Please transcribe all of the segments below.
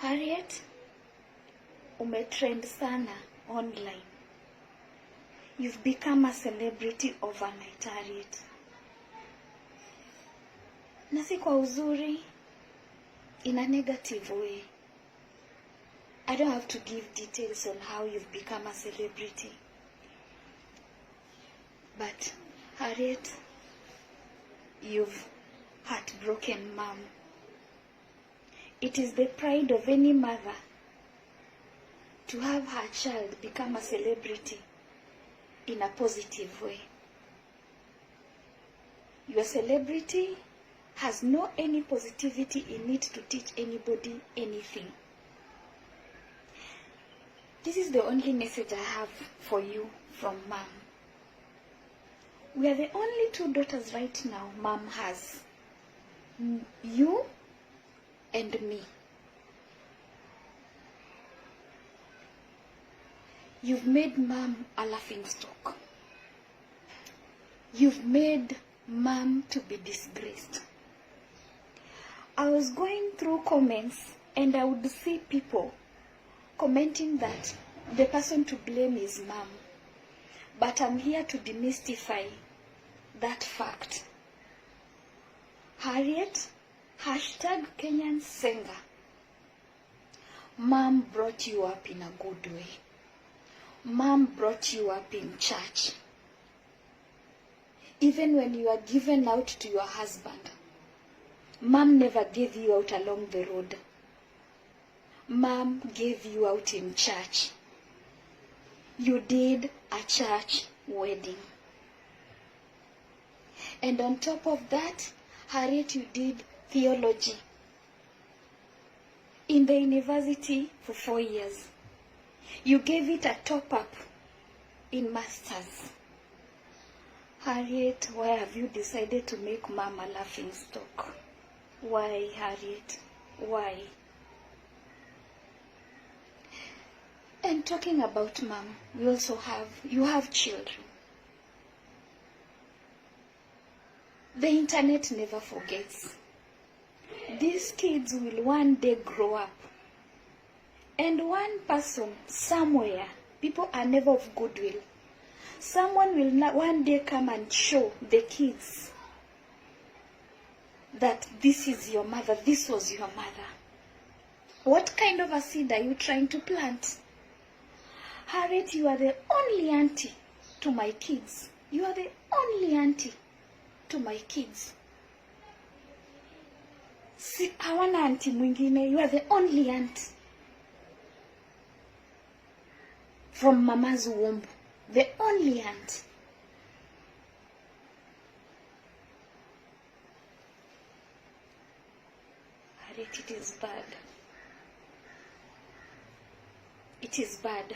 Harriet, umetrend sana online. You've become a celebrity overnight, Harriet. Na si kwa uzuri, in a negative way. I don't have to give details on how you've become a celebrity. But, Harriet, you've heartbroken mom. It is the pride of any mother to have her child become a celebrity in a positive way. Your celebrity has no any positivity in it to teach anybody anything. This is the only message I have for you from mom. We are the only two daughters right now mom has. You and me. You've made mom a laughing stock. You've made mom to be disgraced. I was going through comments and I would see people commenting that the person to blame is mom. But I'm here to demystify that fact. Harriet, #Kenyan Ssenga. Mom brought you up in a good way. Mom brought you up in church. Even when you are given out to your husband, mom never gave you out along the road. Mom gave you out in church. You did a church wedding. And on top of that, Harriet, you did theology in the university for 4 years. You gave it a top-up in masters. Harriet, why have you decided to make mom a laughing stock? Why, Harriet? Why? And talking about mom, you have children. The internet never forgets. These kids will one day grow up. And one person, somewhere, people are never of goodwill. Someone will one day come and show the kids that this is your mother, this was your mother. What kind of a seed are you trying to plant? Harriet, you are the only auntie to my kids. You are the only auntie to my kids. Si hawana auntie mwingine, you are the only aunt from mama's womb. The only aunt. Harriet, it is bad. It is bad.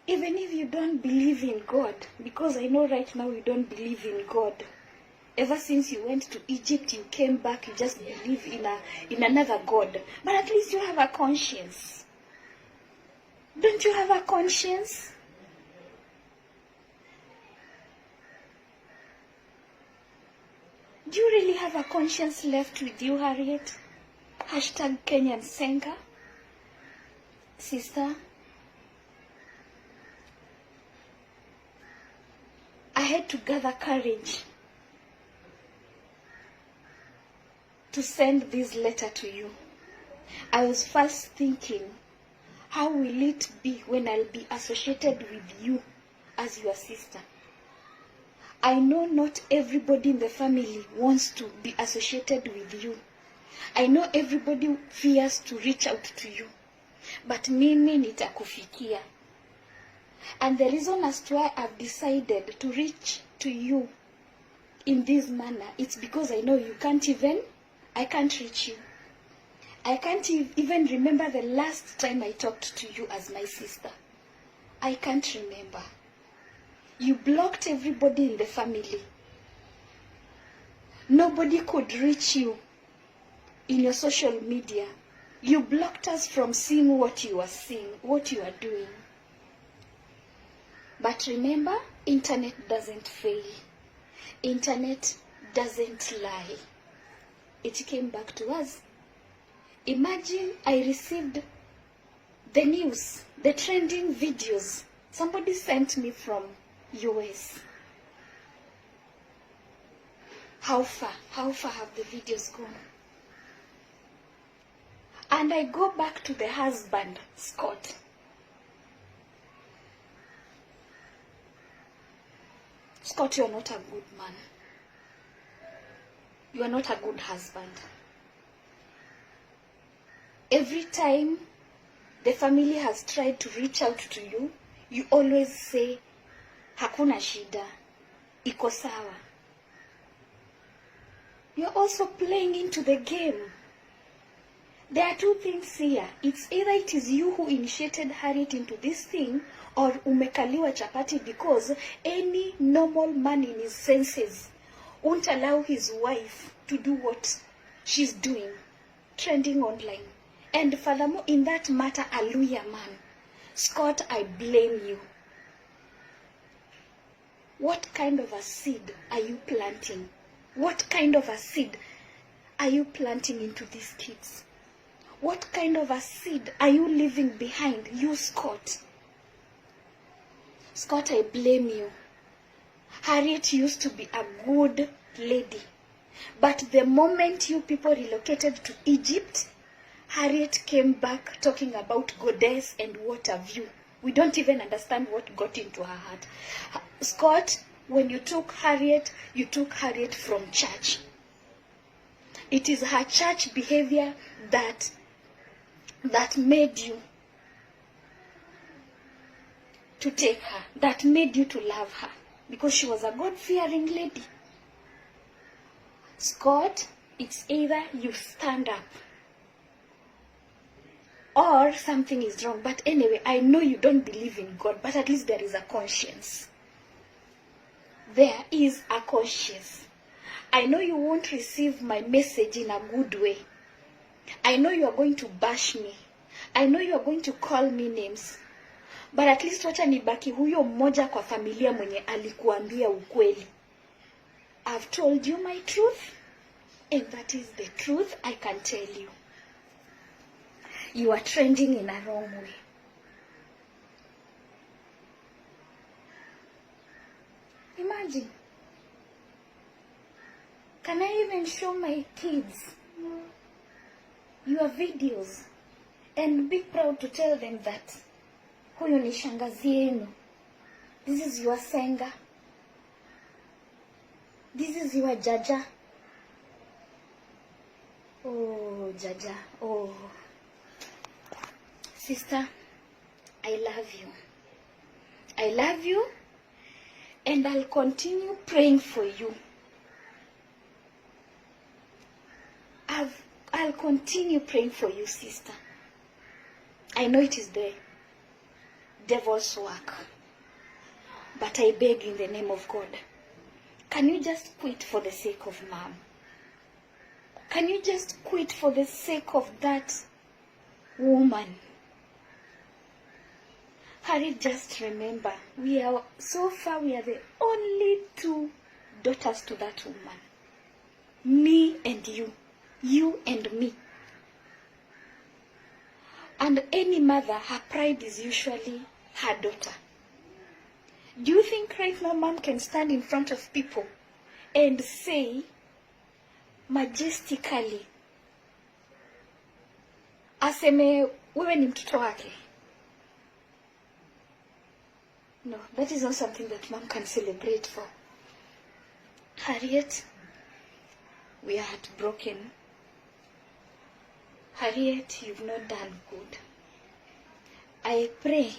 Even if you don't believe in God, because I know right now you don't believe in God. Ever since you went to Egypt, you came back, you just believe in another God. But at least you have a conscience. Don't you have a conscience? Do you really have a conscience left with you, Harriet? #Kenyan Ssenga. Sister, I had to gather courage to send this letter to you. I was first thinking, how will it be when I'll be associated with you as your sister? I know not everybody in the family wants to be associated with you. I know everybody fears to reach out to you. But mimi nitakufikia. And the reason as to why I've decided to reach to you in this manner, it's because I know I can't reach you. I can't even remember the last time I talked to you as my sister. I can't remember. You blocked everybody in the family. Nobody could reach you in your social media. You blocked us from seeing what you are seeing, what you are doing. But remember, internet doesn't fail. Internet doesn't lie. it came back to us. Imagine I received the news, the trending videos. Somebody sent me from US. How far have the videos gone? And I go back to the husband, Scott. Scott, you're not a good man. You are not a good husband. Every time the family has tried to reach out to you, you always say, hakuna shida, iko sawa. You're also playing into the game. There are two things here. It's either it is you who initiated Harriet into this thing, or umekaliwa chapati, because any normal man in his senses won't allow his wife to do what she's doing, trending online. And furthermore, in that matter, hallelujah, man. Scott, I blame you. What kind of a seed are you planting? What kind of a seed are you planting into these kids? What kind of a seed are you leaving behind, you, Scott? Scott, I blame you. Harriet used to be a good lady. But the moment you people relocated to Egypt, Harriet came back talking about goddess and what have you. We don't even understand what got into her heart. Scott, when you took Harriet from church. It is her church behavior that made you to take her, that made you to love her, because she was a God-fearing lady. Scott, it's either you stand up or something is wrong. But anyway, I know you don't believe in God, but at least there is a conscience. There is a conscience. I know you won't receive my message in a good way. I know you are going to bash me. I know you are going to call me names. But at least wacha nibaki huyo mmoja kwa familia mwenye alikuambia ukweli. I've told you my truth, and that is the truth I can tell you. You are trending in a wrong way. Imagine. Can I even show my kids your videos and be proud to tell them that huyo ni shangazi yenu? This is your Ssenga. This is your Jaja. Oh, Jaja. Oh. Sister, I love you. I love you, and I'll continue praying for you. I'll continue praying for you, sister. I know it is the devil's work, but I beg in the name of God, can you just quit for the sake of mom? Can you just quit for the sake of that woman? Harriet, just remember, so far we are the only two daughters to that woman. Me and you. You and me. And any mother, her pride is usually her daughter. Do you think right now mom can stand in front of people and say majestically, aseme wewe ni mtoto wake? No, that is not something that mom can celebrate for. Harriet, we are heartbroken. Harriet, you've not done good. I pray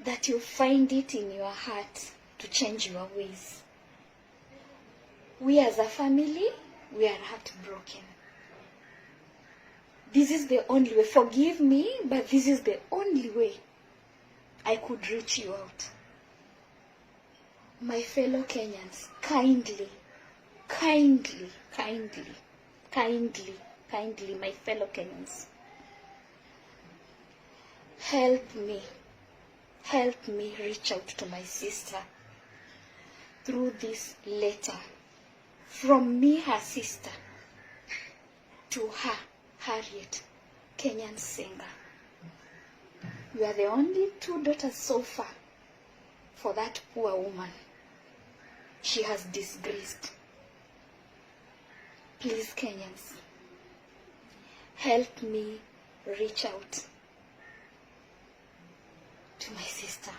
that you find it in your heart to change your ways. We as a family, we are heartbroken. This is the only way. Forgive me, but this is the only way I could reach you out. My fellow Kenyans, kindly, my fellow Kenyans, help me reach out to my sister through this letter from me, her sister, to her, Harriet, Kenyan Ssenga. You are the only two daughters so far for that poor woman. She has disgraced. Please, Kenyans, help me reach out to my sister.